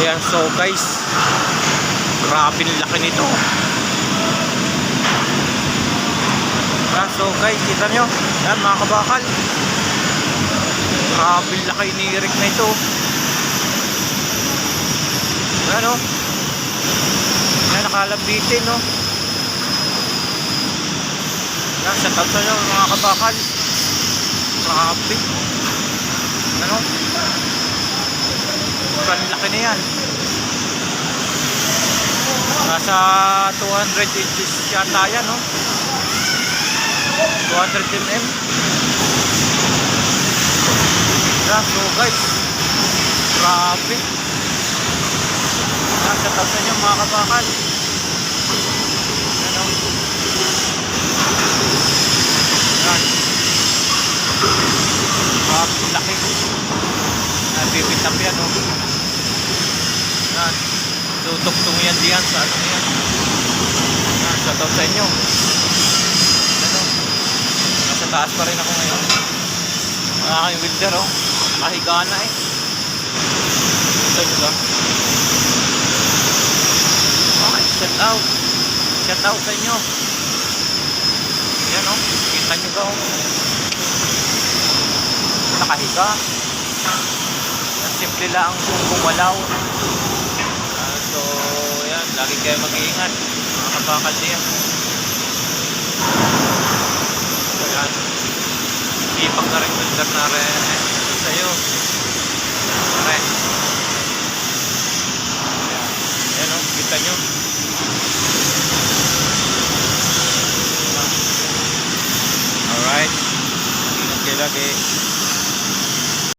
Ayan, so guys, grabe ang laki nito. Ayan, so guys, kita nyo, yan mga kabakal, grabe ang laki ni Rick na ito. Ayan o, yan nakalambitin o. Yan, sa tapos nyo mga kabakal, grabe. Ano? Laki na yan. Nasa 200 inches yata yan, no? 200 mm. Yan, so guys, grabe. Nasa tapos nyo mga kabakal. Ano? Yan. Grabe, laki. Nabibitap yan, no? Yan. Tutok-tung yan diyan sa ano yan. Yan, shoutout sa inyo. Ano? Nasa taas pa rin ako ngayon. Ang aking welder, oh. Kahiga na eh. Ito nyo ba? Okay, shoutout. Shoutout sa inyo. Yan, oh. Kita nyo ba, oh. Nakahiga. Simple lang kung gumalaw. So yan, lagi kayo mag-iingat mga kabakal diyan. So yan, ipang na rin welder na rin sa'yo. Yan, yan o, kita nyo. Alright, ingat kayo lagi.